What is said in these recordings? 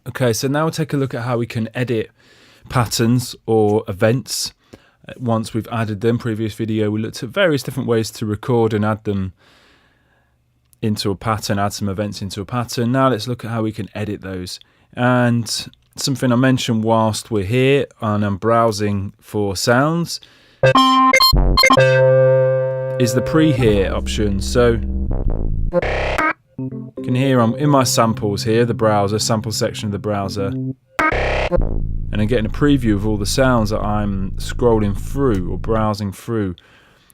Okay, so now we'll take a look at how we can edit patterns or events once we've added them. Previous video we looked at various different ways to record and add them into a pattern, add some events into a pattern. Now let's look at how we can edit those. And something I mentioned whilst we're here and I'm browsing for sounds is the pre-hear option. So you can hear I'm in my samples here, the browser, sample section of the browser, and I'm getting a preview of all the sounds that I'm scrolling through or browsing through.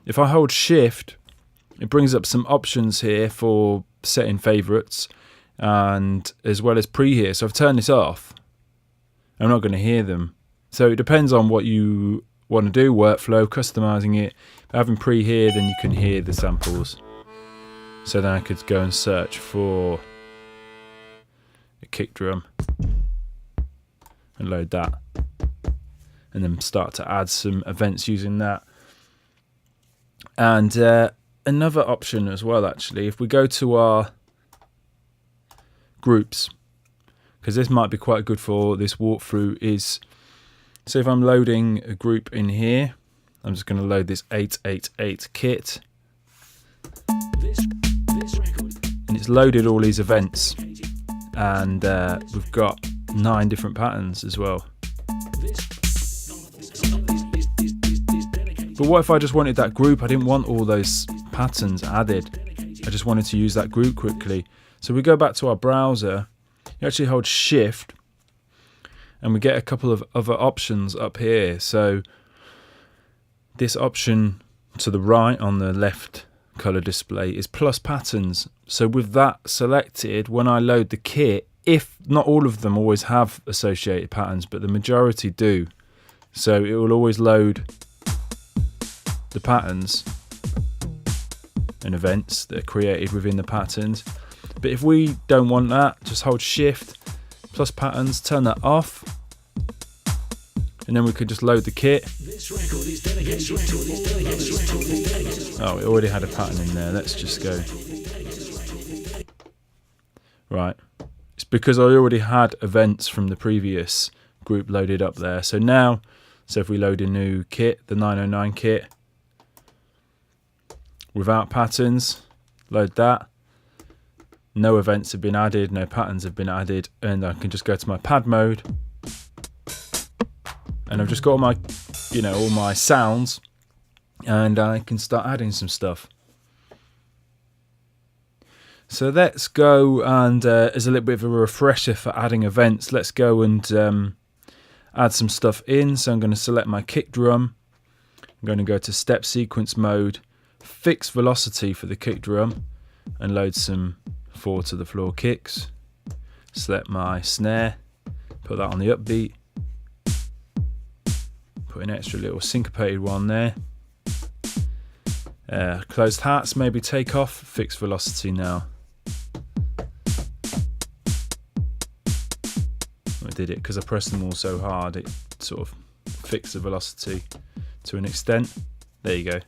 If I hold shift, it brings up some options here for setting favorites and as well as pre-hear. So I've turned this off. I'm not going to hear them. So it depends on what you want to do, workflow, customizing it. But having pre-hear, then you can hear the samples. So then I could go and search for a kick drum and load that, and then start to add some events using that. And another option as well, actually, if we go to our groups, because this might be quite good for this walkthrough, is so if I'm loading a group in here, I'm just going to load this 888 kit, and it's loaded all these events, and we've got 9 different patterns as well. But what if I just wanted that group? I didn't want all those patterns added. I just wanted to use that group quickly. So we go back to our browser, you actually hold shift, and we get a couple of other options up here. So this option to the right on the left color display is plus patterns. So with that selected, when I load the kit, if not all of them always have associated patterns, but the majority do. So it will always load the patterns and events that are created within the patterns. But if we don't want that, just hold shift plus patterns, turn that off, and then we could just load the kit. Oh, it already had a pattern in there. Let's just go. Right. It's because I already had events from the previous group loaded up there. So now, so if we load a new kit, the 909 kit, without patterns, load that. No events have been added, no patterns have been added, and I can just go to my pad mode, and I've just got all my, all my sounds, and I can start adding some stuff. So let's go, and as a little bit of a refresher for adding events, let's go and add some stuff in. So I'm going to select my kick drum. I'm going to go to step sequence mode, fix velocity for the kick drum, and load some 4 to the floor kicks. Select my snare, put that on the upbeat, put an extra little syncopated one there. Closed hats, maybe take off, fix velocity now. I did it because I pressed them all so hard, it sort of fixed the velocity to an extent. There you go.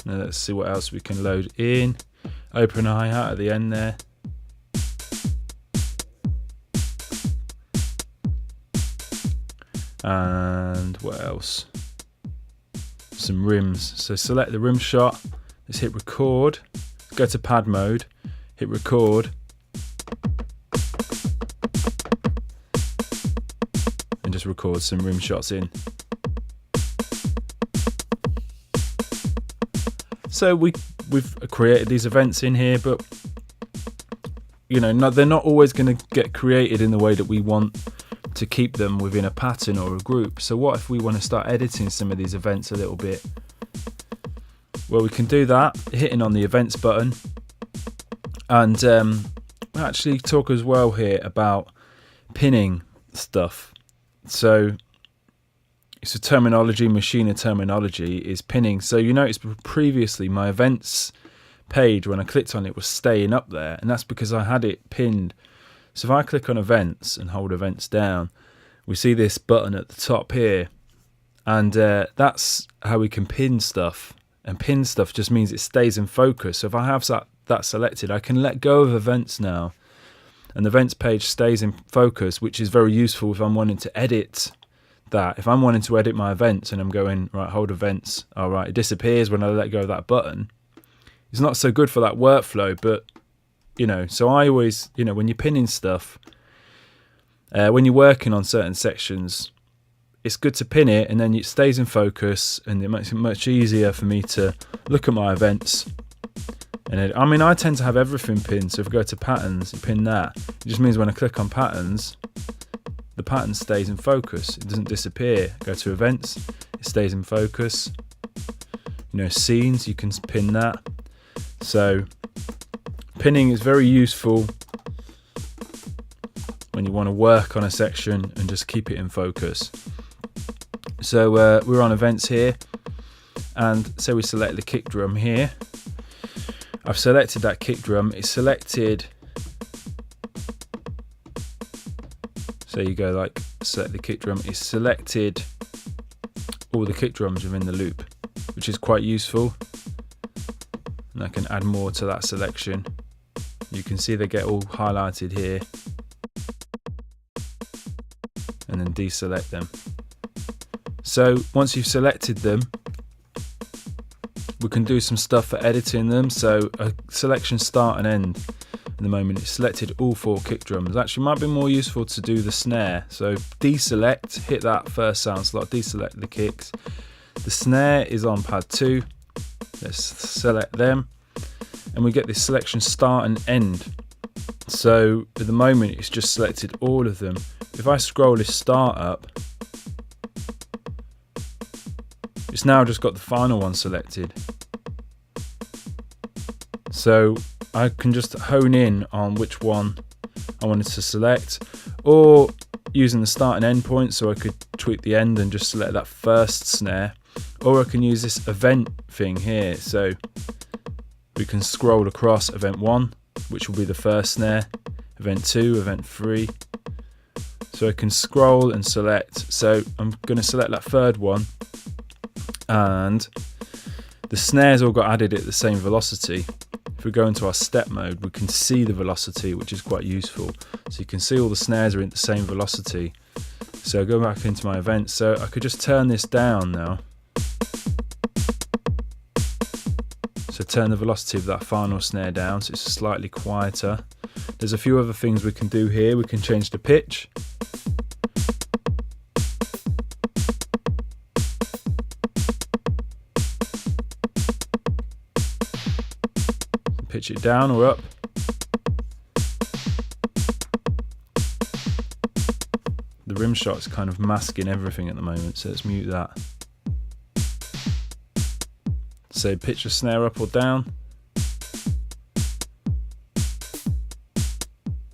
Now let's see what else we can load in. Open a hi-hat at the end there. And what else? Some rims. So select the rim shot. Let's hit record. Go to pad mode. Hit record. And just record some rim shots in. So we've created these events in here, but they're not always going to get created in the way that we want to keep them within a pattern or a group. So what if we want to start editing some of these events a little bit? Well, we can do that hitting on the events button, and we'll actually talk as well here about pinning stuff. So it's a terminology, machine terminology is pinning. So you notice previously my events page, when I clicked on it, was staying up there, and that's because I had it pinned. So if I click on events and hold events down, we see this button at the top here, and that's how we can pin stuff. And pin stuff just means it stays in focus. So if I have that selected, I can let go of events now, and the events page stays in focus, which is very useful if I'm wanting to edit that. If I'm wanting to edit my events and I'm going, right, hold events, all right, it disappears when I let go of that button. It's not so good for that workflow, but, you know, so I always, you know, when you're pinning stuff, when you're working on certain sections, it's good to pin it, and then it stays in focus, and it makes it much easier for me to look at my events. And I mean, I tend to have everything pinned, so if I go to patterns and pin that, it just means when I click on patterns, the pattern stays in focus. It doesn't disappear. Go to events, it stays in focus. You know, scenes, you can pin that. So pinning is very useful when you want to work on a section and just keep it in focus. So we're on events here, and so we select the kick drum here. I've selected that kick drum. It's selected. So you go like select the kick drum. It's selected all the kick drums within the loop, which is quite useful. And I can add more to that selection. You can see they get all highlighted here, and then deselect them. So once you've selected them, we can do some stuff for editing them. So a selection start and end. At the moment it's selected all 4 kick drums. Actually might be more useful to do the snare. So deselect, hit that first sound slot, deselect the kicks. The snare is on pad 2. Let's select them, and we get this selection start and end. So at the moment it's just selected all of them. If I scroll this start up, it's now just got the final one selected. So I can just hone in on which one I wanted to select, or using the start and end point, so I could tweak the end and just select that first snare, or I can use this event thing here. So we can scroll across event 1, which will be the first snare, event 2, event 3. So I can scroll and select. So I'm going to select that third one, and the snares all got added at the same velocity. If we go into our step mode, we can see the velocity, which is quite useful. So you can see all the snares are in the same velocity. So go back into my events. So I could just turn this down now. So turn the velocity of that final snare down so it's slightly quieter. There's a few other things we can do here. We can change the pitch. Pitch it down or up. The rim shot's kind of masking everything at the moment, so let's mute that. So pitch the snare up or down.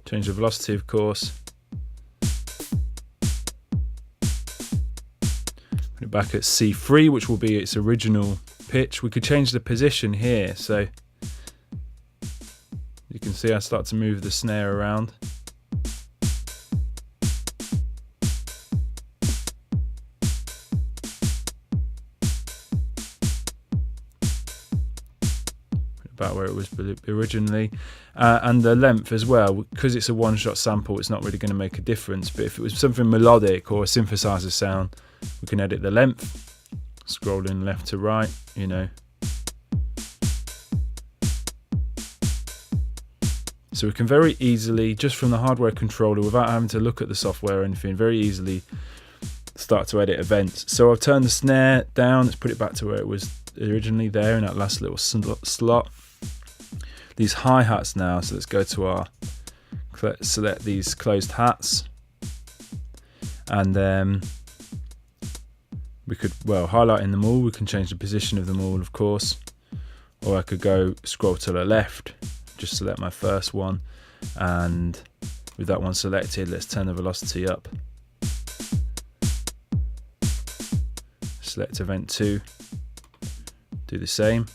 Change the velocity, of course. Put it back at C3, which will be its original pitch. We could change the position here, so you can see I start to move the snare around. About where it was originally, and the length as well, because it's a one-shot sample, it's not really going to make a difference. But if it was something melodic or a synthesizer sound, we can edit the length, scrolling left to right, you know. So we can very easily, just from the hardware controller, without having to look at the software or anything, very easily start to edit events. So I've turned the snare down, let's put it back to where it was originally there in that last little slot. These hi-hats now, so let's go to our, select these closed hats, and then we could, well, highlighting them all, we can change the position of them all, of course, or I could go scroll to the left, just select my first one, and with that one selected, let's turn the velocity up. Select event 2, do the same.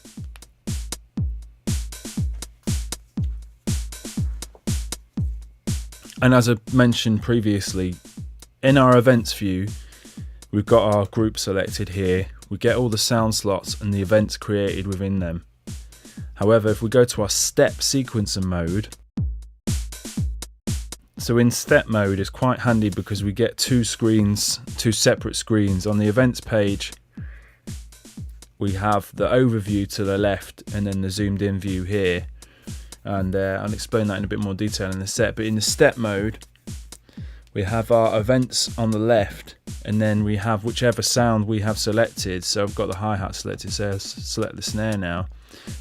And as I mentioned previously, in our events view, we've got our group selected here. We get all the sound slots and the events created within them. However, if we go to our step sequencer mode, so in step mode it's quite handy because we get two separate screens. On the events page, we have the overview to the left and then the zoomed in view here. And I'll explain that in a bit more detail in the set. But in the step mode, we have our events on the left, and then we have whichever sound we have selected. So I've got the hi-hat selected, so I'll select the snare now.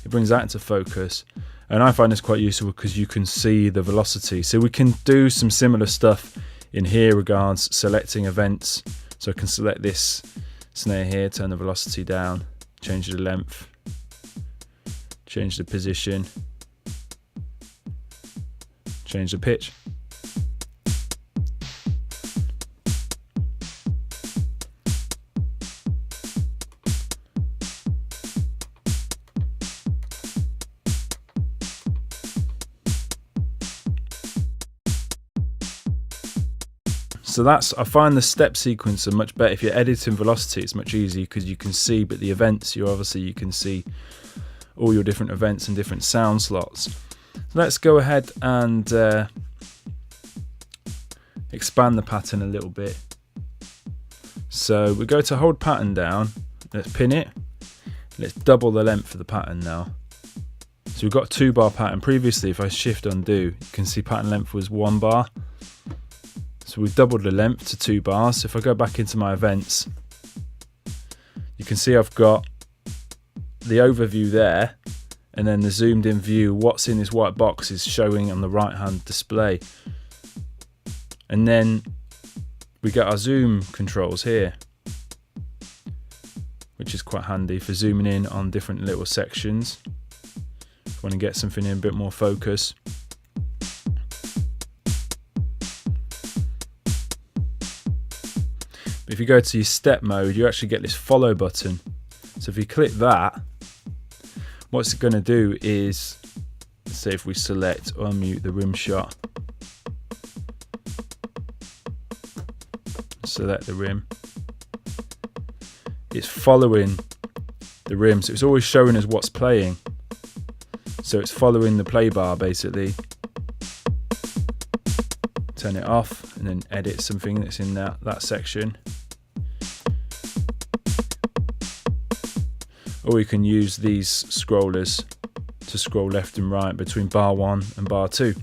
It brings that into focus. And I find this quite useful because you can see the velocity. So we can do some similar stuff in here regards selecting events. So I can select this snare here, turn the velocity down, change the length, change the position, change the pitch. So I find the step sequencer much better. If you're editing velocity, it's much easier because you can see, but the events, you can see all your different events and different sound slots. So let's go ahead and expand the pattern a little bit. So we go to hold pattern down, let's pin it, let's double the length of the pattern now. So we've got 2-bar pattern. Previously, if I shift undo, you can see pattern length was 1 bar. So we've doubled the length to 2 bars. So if I go back into my events, you can see I've got the overview there, and then the zoomed in view, what's in this white box is showing on the right hand display. And then we get our zoom controls here, which is quite handy for zooming in on different little sections. If you want to get something in a bit more focus. If you go to your step mode, you actually get this follow button. So if you click that, what's it going to do is, say if we select or unmute the rim shot, select the rim, it's following the rim, so it's always showing us what's playing. So it's following the play bar basically. Turn it off and then edit something that's in that section. Or you can use these scrollers to scroll left and right between bar 1 and bar 2.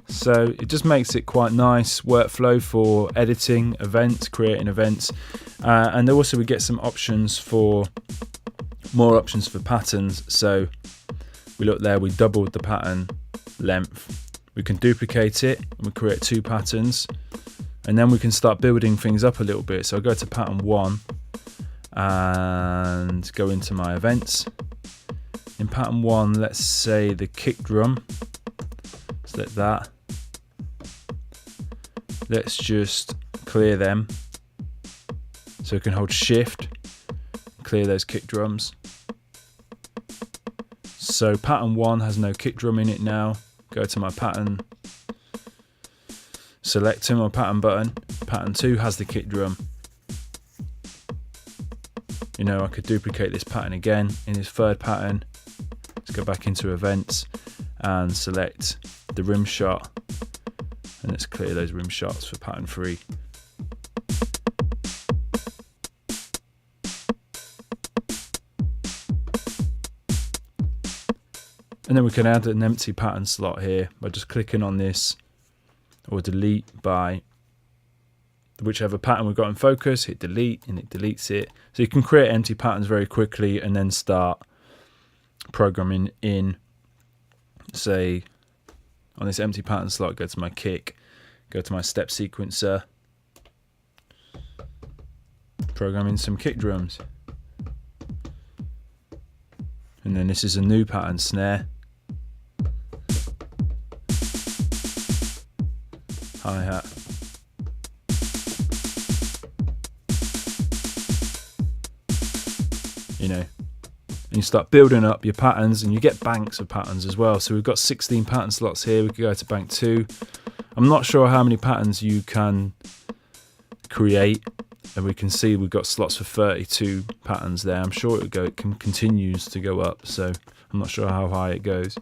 So it just makes it quite nice workflow for editing events, creating events, and also we get some options for more options for patterns. So we look there, we doubled the pattern length. We can duplicate it and we create 2 patterns, and then we can start building things up a little bit. So I'll go to pattern 1 and go into my events. In pattern 1, let's say the kick drum, select that. Let's just clear them. So we can hold shift, clear those kick drums. So pattern 1 has no kick drum in it now. Go to my pattern, select my pattern button. Pattern 2 has the kick drum. I could duplicate this pattern again in this third pattern. Let's go back into events and select the rim shot, and let's clear those rim shots for pattern 3. And then we can add an empty pattern slot here by just clicking on this, or delete by whichever pattern we've got in focus, hit delete and it deletes it. So you can create empty patterns very quickly and then start programming in, say on this empty pattern slot, go to my kick, go to my step sequencer, program in some kick drums. And then this is a new pattern snare. Hi-hat. And you start building up your patterns, and you get banks of patterns as well. So we've got 16 pattern slots here. We could go to bank 2. I'm not sure how many patterns you can create, and we can see we've got slots for 32 patterns there. I'm sure it continues to go up, so I'm not sure how high it goes.